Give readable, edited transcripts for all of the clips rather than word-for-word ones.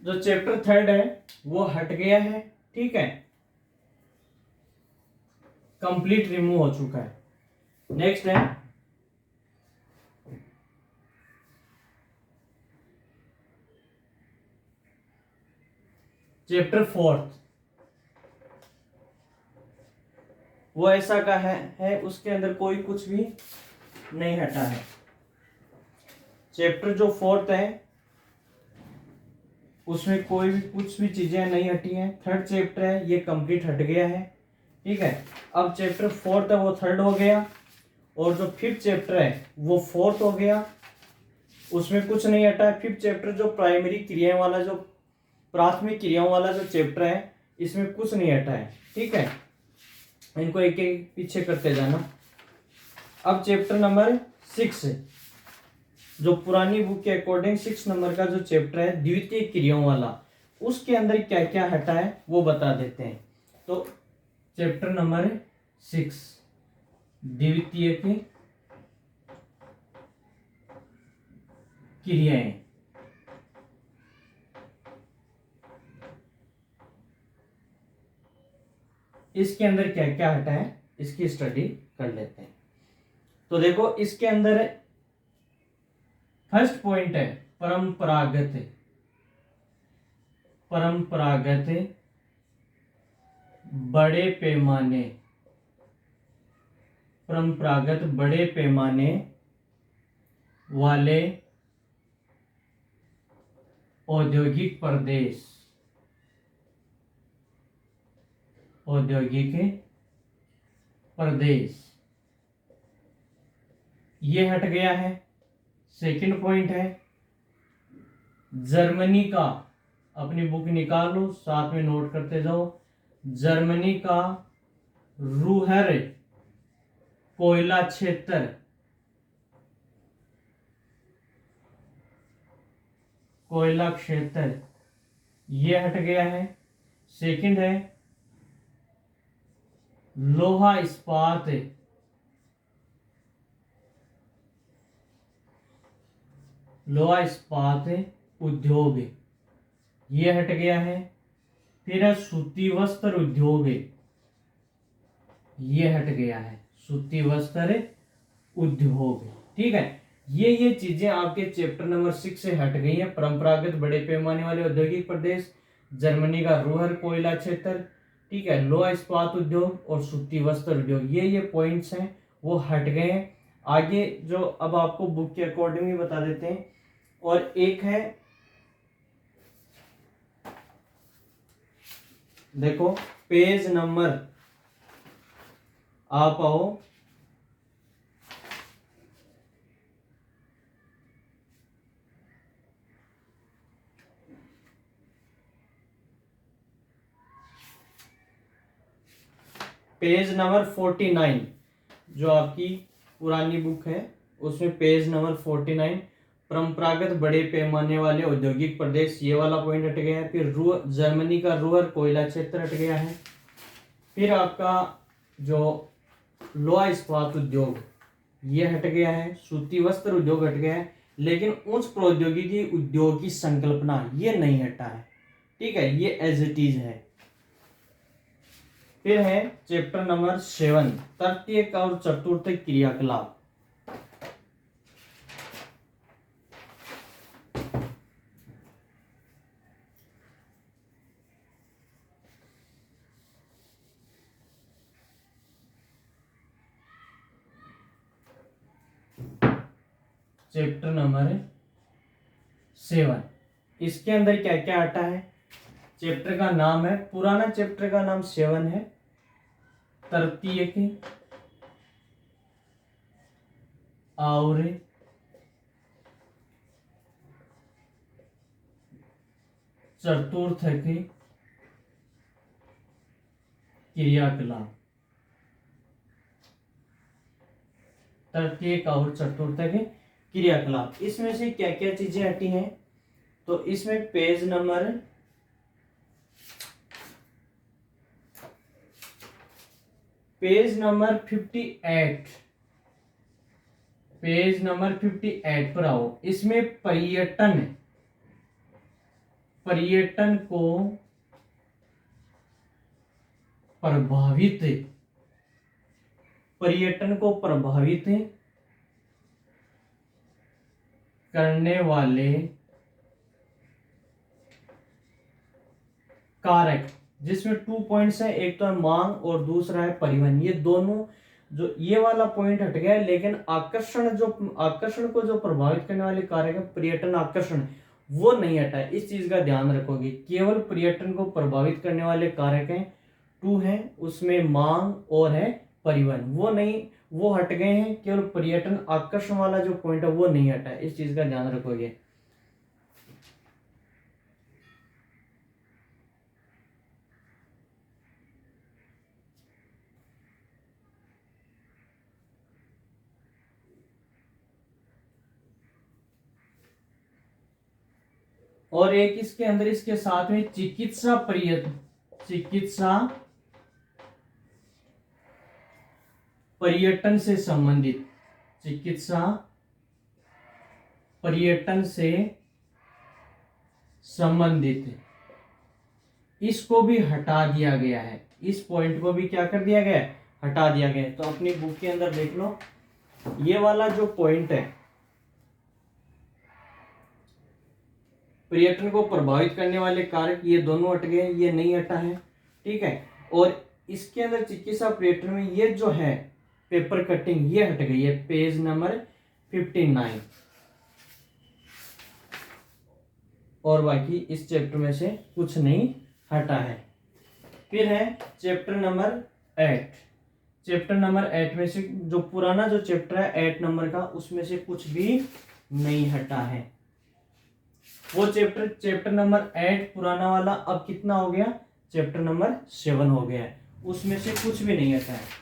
जो chapter third है वो हट गया है, ठीक है, कंप्लीट रिमूव हो चुका है। नेक्स्ट है चैप्टर फोर्थ। वो ऐसा का है उसके अंदर कोई कुछ भी नहीं हटा है। चैप्टर जो फोर्थ है उसमें कोई भी कुछ भी चीजें नहीं हटी हैं। थर्ड चैप्टर है ये कंप्लीट हट गया है, ठीक है। अब चैप्टर फोर्थ है वो थर्ड हो गया, और जो फिफ्थ चैप्टर है वो फोर्थ हो गया, उसमें कुछ नहीं हटा है। फिफ्थ चैप्टर जो प्राइमरी क्रियाएं वाला, जो प्राथमिक क्रियाओं वाला जो चैप्टर है, इसमें कुछ नहीं हटा है, ठीक है। इनको एक एक पीछे करते जाना। अब चैप्टर नंबर 6, जो पुरानी बुक के अकॉर्डिंग 6 नंबर का जो चैप्टर है द्वितीय क्रियाओं वाला, उसके अंदर क्या क्या हटा है वो बता देते हैं। तो चैप्टर नंबर 6 द्वितीय की क्रियाएं, इसके अंदर क्या क्या हटा है इसकी स्टडी कर लेते हैं। तो देखो इसके अंदर फर्स्ट पॉइंट है परंपरागत। परंपरागत बड़े पैमाने, परंपरागत बड़े पैमाने वाले औद्योगिक प्रदेश, औद्योगिक प्रदेश, ये हट गया है। सेकंड पॉइंट है जर्मनी का, अपनी बुक निकालो साथ में नोट करते जाओ, जर्मनी का रूहर कोयला क्षेत्र, कोयला क्षेत्र, ये हट गया है। सेकंड है लोहा इस्पात, लोहा इस्पात उद्योग, ये हट गया है। फिर है सूती वस्त्र उद्योग, ये हट गया है, सूती वस्त्र उद्योग, ठीक है। ये चीजें आपके चैप्टर नंबर 6 से हट गई हैं। परंपरागत बड़े पैमाने वाले औद्योगिक प्रदेश, जर्मनी का रूहर कोयला क्षेत्र, ठीक है, लोहा इस्पात उद्योग और सूती वस्त्र उद्योग, ये पॉइंट्स हैं वो हट गए हैं। आगे जो अब आपको बुक के अकॉर्डिंग ही बता देते हैं। और एक है देखो पेज नंबर, आप आओ पेज नंबर 49, जो आपकी पुरानी बुक है उसमें पेज नंबर 49, परंपरागत बड़े पैमाने वाले औद्योगिक प्रदेश, ये वाला पॉइंट हट गया है। फिर जर्मनी का रूहर कोयला क्षेत्र हट गया है। फिर आपका जो लोहा इस्पात उद्योग ये हट गया है, सूती वस्त्र उद्योग हट गया है, लेकिन उच्च प्रौद्योगिकी उद्योग की संकल्पना ये नहीं हटा है, ठीक है, ये एज इट इज है। फिर है चैप्टर नंबर 7 तृतीयक और चतुर्थक क्रियाकलाप। चैप्टर नंबर 7, इसके अंदर क्या क्या आता है। चैप्टर का नाम है, पुराना चैप्टर का नाम 7 है, तृतीयक और चतुर्थक क्रियाकलाप, तृतीयक और चतुर्थक क्रियाकलाप, इसमें से क्या क्या चीजें हटी हैं। तो इसमें पेज नंबर 58, पेज नंबर 58 पर आओ। इसमें पर्यटन, पर्यटन को प्रभावित करने वाले कारक, जिसमें 2 पॉइंट्स हैं, एक तो है मांग और दूसरा है परिवहन। ये दोनों, जो ये वाला पॉइंट हट गया है, लेकिन आकर्षण को जो प्रभावित करने वाले कारक है, पर्यटन आकर्षण, वो नहीं हटा है। इस चीज का ध्यान रखोगे, केवल पर्यटन को प्रभावित करने वाले कारक हैं 2 हैं, उसमें मांग और है परिवहन, वो नहीं, वो हट गए हैं। केवल पर्यटन आकर्षण वाला जो पॉइंट है वो नहीं हटा है, इस चीज का ध्यान रखोगे। और एक इसके अंदर, इसके साथ में चिकित्सा पर्यटन से संबंधित, चिकित्सा पर्यटन से संबंधित, इसको भी हटा दिया गया है। इस पॉइंट को भी क्या कर दिया गया है, हटा दिया गया है। तो अपनी बुक के अंदर देख लो, ये वाला जो पॉइंट है, पर्यटन को प्रभावित करने वाले कारक, ये दोनों हट गए, ये नहीं हटा है, ठीक है। और इसके अंदर चिकित्सा पर्यटन में ये जो है पेपर कटिंग, ये हट गई है, पेज नंबर 59। और बाकी इस चैप्टर में से कुछ नहीं हटा है। फिर है चैप्टर नंबर 8। चैप्टर नंबर 8 में से जो पुराना जो चैप्टर है 8 नंबर का, उसमें से कुछ भी नहीं हटा है। वो चैप्टर नंबर 8 पुराना वाला अब कितना हो गया, चैप्टर नंबर 7 हो गया है, उसमें से कुछ भी नहीं हटा है।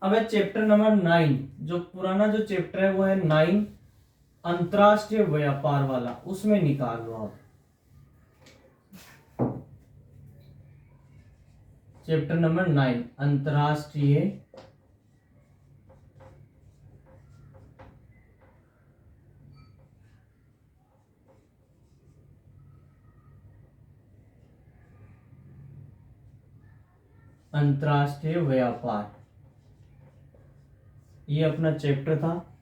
अब है चैप्टर नंबर 9, जो पुराना जो चैप्टर है वो है 9 अंतरराष्ट्रीय व्यापार वाला, उसमें निकाल लो आप। चैप्टर नंबर 9 अंतरराष्ट्रीय व्यापार, ये अपना चैप्टर था।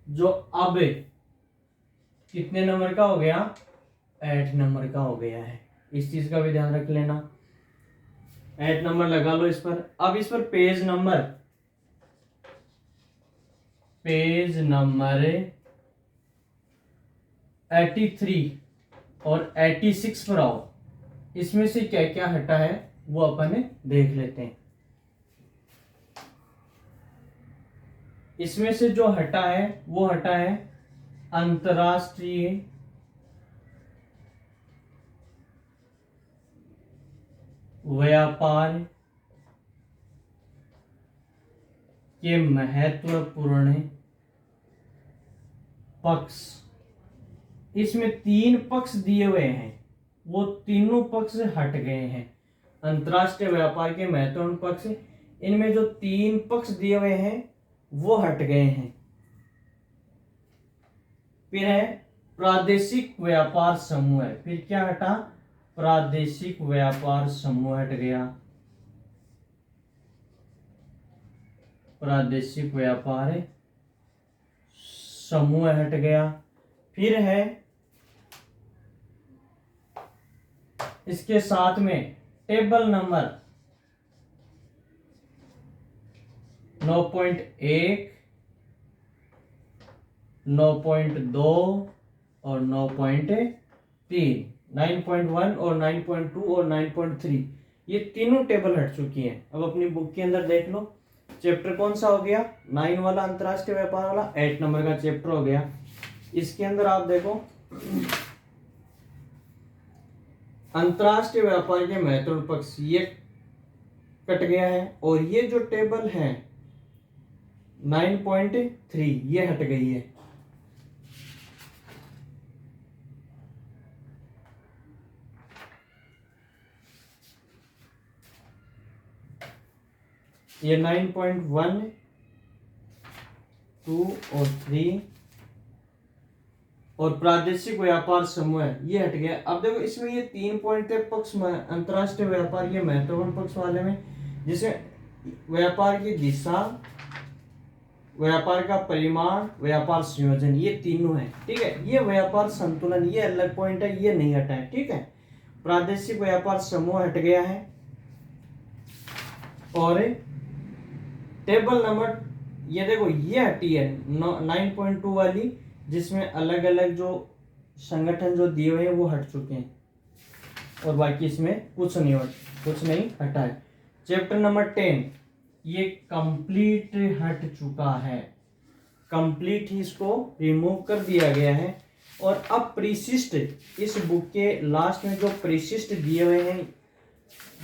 जो अब कितने नंबर का हो गया, 8 नंबर का हो गया है, इस चीज का भी ध्यान रख लेना। 8 नंबर लगा लो इस पर। अब इस पर पेज नंबर 83 और 86 पर आओ। इसमें से क्या क्या हटा है वो अपन देख लेते हैं। इसमें से जो हटा है वो हटा है अंतरराष्ट्रीय व्यापार के महत्वपूर्ण पक्ष। इसमें 3 पक्ष दिए हुए हैं, वो तीनों पक्ष हट गए हैं। अंतरराष्ट्रीय व्यापार के महत्वपूर्ण पक्ष, इनमें जो 3 पक्ष दिए हुए हैं वो हट गए हैं। फिर है प्रादेशिक व्यापार समूह है, फिर क्या हटा, प्रादेशिक व्यापार समूह हट गया, प्रादेशिक व्यापार समूह हट गया। फिर है इसके साथ में टेबल नंबर 9.1, 9.2 और 9.3, 9.1 और 9.2 और 9.3, ये तीनों टेबल हट चुकी हैं। अब अपनी बुक के अंदर देख लो, चैप्टर कौन सा हो गया, 9 वाला अंतरराष्ट्रीय व्यापार वाला 8 नंबर का चैप्टर हो गया। इसके अंदर आप देखो अंतरराष्ट्रीय व्यापार के महत्वपूर्ण पक्ष, ये कट गया है, और ये जो टेबल है 9.3 ये हट गई है। ये 9.1, 2 और 3 और प्रादेशिक व्यापार समूह ये हट गया। अब देखो इसमें ये 3 पॉइंट थे पक्ष में, अंतरराष्ट्रीय व्यापार ये महत्वपूर्ण पक्ष वाले में, जिसे व्यापार की दिशा, व्यापार का परिमाण, व्यापार संयोजन, ये तीनों है। ठीक है, ये व्यापार संतुलन ये अलग पॉइंट है, ये नहीं हटा है। ठीक है, प्रादेशिक व्यापार समूह हट गया है। और टेबल नंबर ये देखो ये हटी है 9.2 वाली, जिसमें अलग अलग जो संगठन जो दिए हुए हैं वो हट चुके हैं, और बाकी इसमें कुछ नहीं हटा है। चैप्टर नंबर 10 ये कंप्लीट हट चुका है, कंप्लीट ही इसको रिमूव कर दिया गया है। और अब परिशिष्ट, इस बुक के लास्ट में जो परिशिष्ट दिए हुए हैं,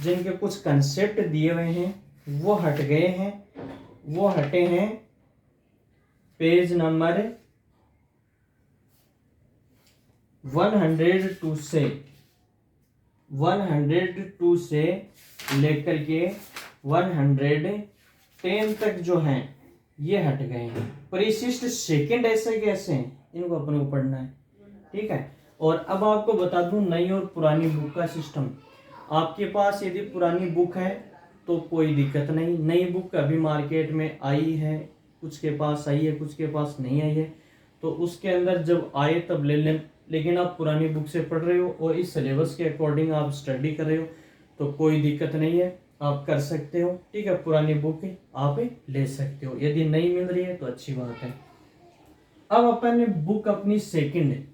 जिनके कुछ कंसेप्ट दिए हुए हैं वो हट गए हैं। वो हटे हैं पेज नंबर 102 से लेकर के 110 तक जो हैं ये हट गए हैं। परिशिष्ट सेकंड ऐसे कैसे हैं, इनको अपने को पढ़ना है। ठीक है, और अब आपको बता दूं नई और पुरानी बुक का सिस्टम। आपके पास यदि पुरानी बुक है तो कोई दिक्कत नहीं, नई बुक अभी मार्केट में आई है, कुछ के पास आई है, कुछ के पास नहीं आई है, तो उसके अंदर जब आए तब ले लें। लेकिन आप पुरानी बुक से पढ़ रहे हो और इस सिलेबस के अकॉर्डिंग आप स्टडी कर रहे हो तो कोई दिक्कत नहीं है, आप कर सकते हो। ठीक है, पुरानी बुक आप ले सकते हो, यदि नहीं मिल रही है तो अच्छी बात है। अब अपन बुक अपनी सेकंड,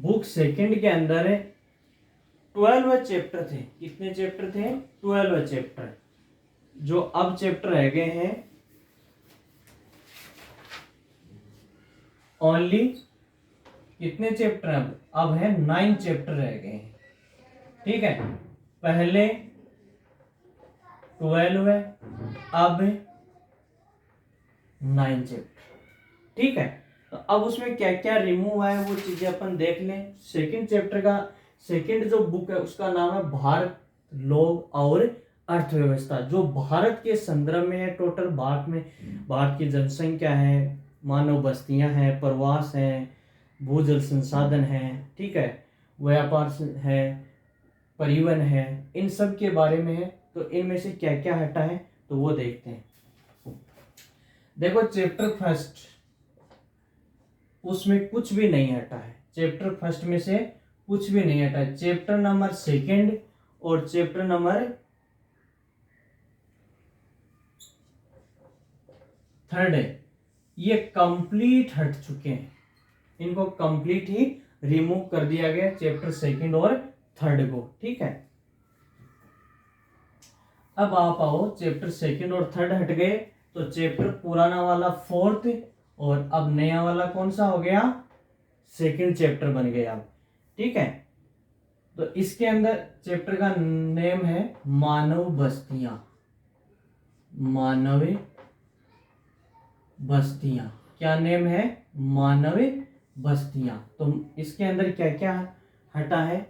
बुक सेकंड के अंदर 12 चैप्टर थे। कितने चैप्टर थे? 12 चैप्टर। जो अब चैप्टर रह गए हैं ओनली, कितने चैप्टर? अब है 9 चैप्टर रह गए हैं। ठीक है, पहले 12 है, अब 9 चैप्टर। ठीक है, तो अब उसमें क्या क्या रिमूव हुआ है वो चीजें अपन देख लें। सेकंड चैप्टर का सेकंड जो बुक है उसका नाम है भारत, लोग और अर्थव्यवस्था, जो भारत के संदर्भ में है। टोटल भारत की जनसंख्या है, मानव बस्तियां हैं, प्रवास हैं, भूजल संसाधन है, ठीक है, व्यापार है, परिवहन है, इन सब के बारे में है। तो इनमें से क्या क्या हटा है तो वो देखते हैं। देखो चैप्टर फर्स्ट, उसमें कुछ भी नहीं हटा है। चैप्टर फर्स्ट में से कुछ भी नहीं हटा है। चैप्टर नंबर सेकंड और चैप्टर नंबर थर्ड है, ये कंप्लीट हट चुके हैं, इनको कंप्लीट ही रिमूव कर दिया गया, चैप्टर सेकंड और थर्ड को। ठीक है, अब आप आओ, चैप्टर सेकंड और थर्ड हट गए तो चैप्टर पुराना वाला फोर्थ और अब नया वाला कौन सा हो गया? सेकंड चैप्टर बन गया अब। ठीक है, तो इसके अंदर चैप्टर का नेम है मानव बस्तियां। मानव बस्तियां, क्या नेम है? मानव बस्तियां। तो इसके अंदर क्या क्या हटा है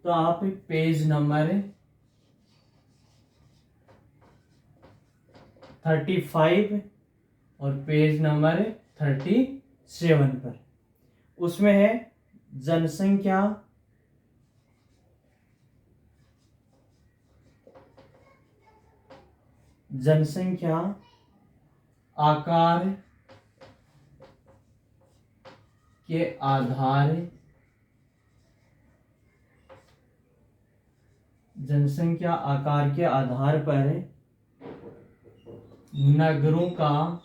तो आप पेज नंबर 35 और पेज नंबर 37 पर, उसमें है जनसंख्या, आकार के आधार, जनसंख्या आकार के आधार पर नगरों का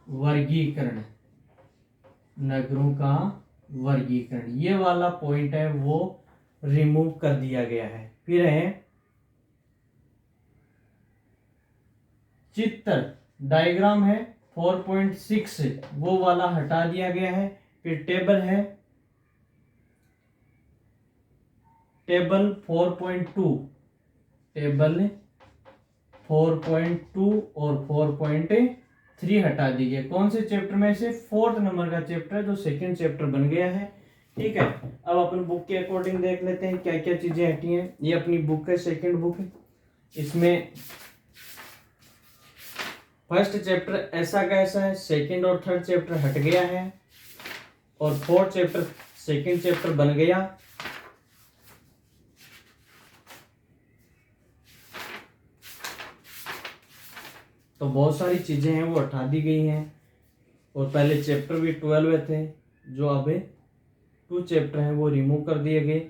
वर्गीकरण, नगरों का वर्गीकरण, ये वाला पॉइंट है वो रिमूव कर दिया गया है। फिर है चित्र, डायग्राम है 4.6, वो वाला हटा दिया गया है। फिर टेबल है टेबल 4.2, टेबल 4.2 और 4.3 हटा दीजिए। कौन से चैप्टर में से? 4th नंबर का चैप्टर जो सेकंड चैप्टर बन गया है। ठीक है, अब अपन बुक के अकॉर्डिंग देख लेते हैं क्या क्या चीजें हटी हैं। ये अपनी बुक है, सेकंड बुक है। इसमें फर्स्ट चैप्टर ऐसा का ऐसा है, सेकंड और थर्ड चैप्टर हट गया है और फोर्थ चैप्टर सेकंड चैप्टर बन गया। तो बहुत सारी चीजें हैं वो हटा दी गई हैं और पहले चैप्टर भी 12 थे जो अब 2 चैप्टर हैं वो रिमूव कर दिए गए।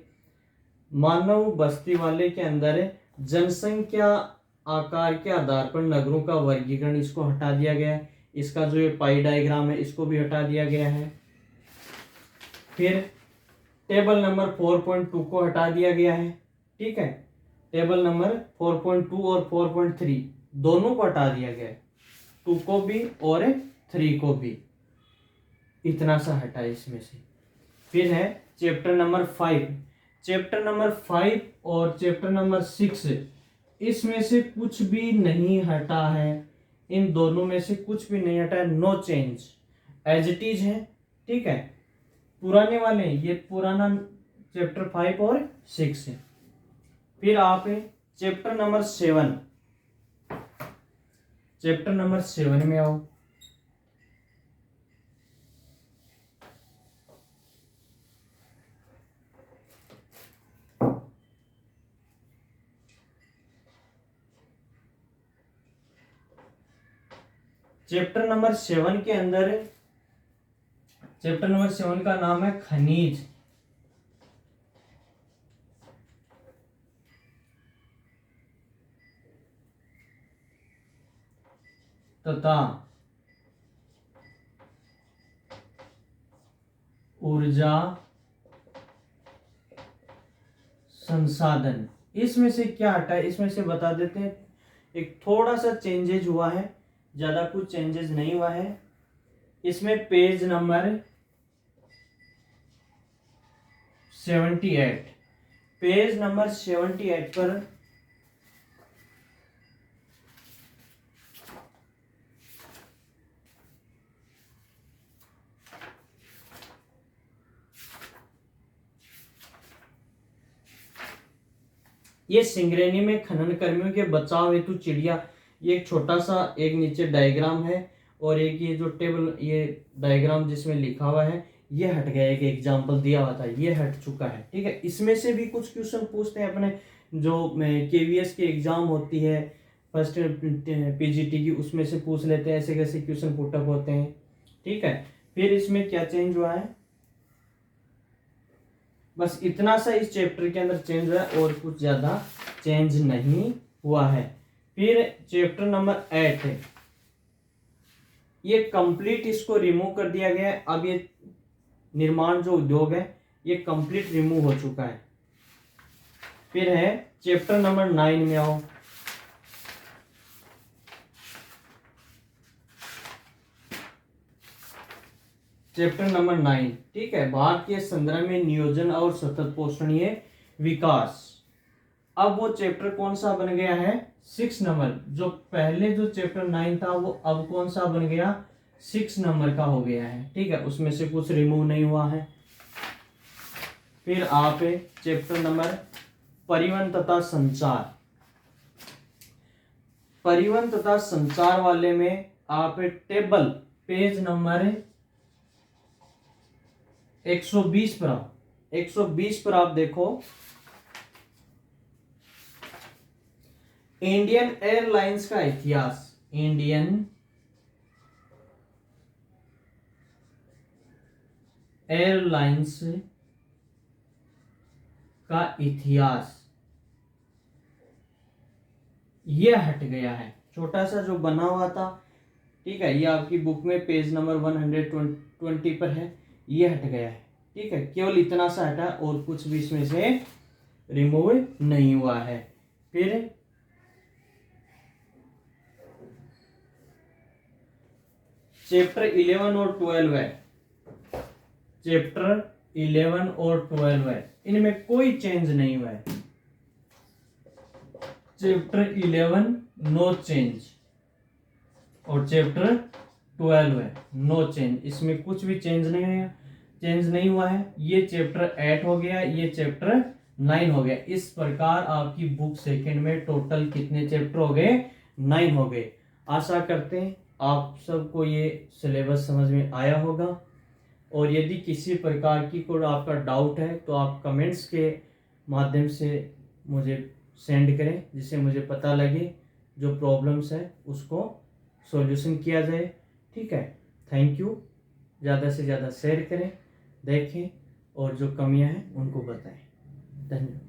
मानव बस्ती वाले के अंदर जनसंख्या आकार के आधार पर नगरों का वर्गीकरण, इसको हटा दिया गया है। इसका जो ये पाई डायग्राम है इसको भी हटा दिया गया है। फिर टेबल नंबर 4.2 को हटा दिया गया है। ठीक है, टेबल नंबर 4.2 और 4.3 दोनों को हटा दिया गया है, 2 को भी और 3 को भी। इतना सा हटा इसमें से। फिर है चैप्टर नंबर 5, चैप्टर नंबर 5 और चैप्टर नंबर 6, इसमें से कुछ भी नहीं हटा है। इन दोनों में से कुछ भी नहीं हटा है, no change, as it is है। ठीक है, पुराने वाले ये पुराना चैप्टर 5 और 6 है। फिर आप चैप्टर नंबर 7, चैप्टर नंबर 7 में आओ। चैप्टर नंबर 7 के अंदर, चैप्टर नंबर 7 का नाम है खनिज तथा ऊर्जा संसाधन। इसमें से क्या हटा है इसमें से बता देते हैं। एक थोड़ा सा चेंजेज हुआ है, ज्यादा कुछ चेंजेस नहीं हुआ है। इसमें पेज नंबर 78, पेज नंबर 78 पर ये सिंगरेनी में खनन कर्मियों के बचाव हेतु चिड़िया, ये एक छोटा सा एक नीचे डायग्राम है और एक ये जो टेबल ये डायग्राम जिसमें लिखा हुआ है ये हट गया। एक एग्जांपल दिया हुआ था ये हट चुका है। ठीक है, इसमें से भी कुछ क्वेश्चन पूछते हैं अपने जो केवीएस की एग्जाम होती है फर्स्ट पीजीटी की, उसमें से पूछ लेते हैं ऐसे कैसे क्वेश्चन पुटअप होते हैं। ठीक है, फिर इसमें क्या चेंज हुआ है, बस इतना सा इस चैप्टर के अंदर चेंज हुआ है और कुछ ज्यादा चेंज नहीं हुआ है। फिर चैप्टर नंबर 8 है, ये कंप्लीट इसको रिमूव कर दिया गया है। अब ये निर्माण जो उद्योग है ये कंप्लीट रिमूव हो चुका है। फिर है चैप्टर नंबर 9 में आओ। चैप्टर नंबर 9, ठीक है, भारतीय संदर्भ में नियोजन और सतत पोषणीय विकास। अब वो चैप्टर कौन सा बन गया है? 6 नंबर। जो पहले जो चैप्टर 9 था वो अब कौन सा बन गया? 6 नंबर का हो गया है। ठीक है, उसमें से कुछ रिमूव नहीं हुआ है। फिर आप चैप्टर नंबर परिवहन तथा संचार, परिवहन तथा संचार वाले में आप टेबल पेज नंबर 120 पर आओ। 120 पर आप देखो, इंडियन एयरलाइंस का इतिहास। इंडियन एयरलाइंस का इतिहास ये हट गया है, छोटा सा जो बना हुआ था। ठीक है, ये आपकी बुक में पेज नंबर 120 पर है, ये हट गया है। ठीक है, केवल इतना सा हटा और कुछ भी इसमें से रिमूव नहीं हुआ है। फिर चैप्टर 11 और 12 है। चैप्टर 11 और 12 है, इनमें कोई चेंज नहीं हुआ है। चैप्टर 11 नो चेंज और चैप्टर 12 है नो चेंज, इसमें कुछ भी चेंज नहीं हुआ है। ये चैप्टर 8 हो गया, ये चैप्टर 9 हो गया। इस प्रकार आपकी बुक सेकंड में टोटल कितने चैप्टर हो गए? 9 हो गए। आशा करते हैं आप सबको ये सिलेबस समझ में आया होगा, और यदि किसी प्रकार की कोई आपका डाउट है तो आप कमेंट्स के माध्यम से मुझे सेंड करें, जिससे मुझे पता लगे जो प्रॉब्लम्स है उसको सॉल्यूशन किया जाए। ठीक है, थैंक यू। ज़्यादा से ज़्यादा शेयर करें, देखें और जो कमियां हैं उनको बताएं। धन्यवाद।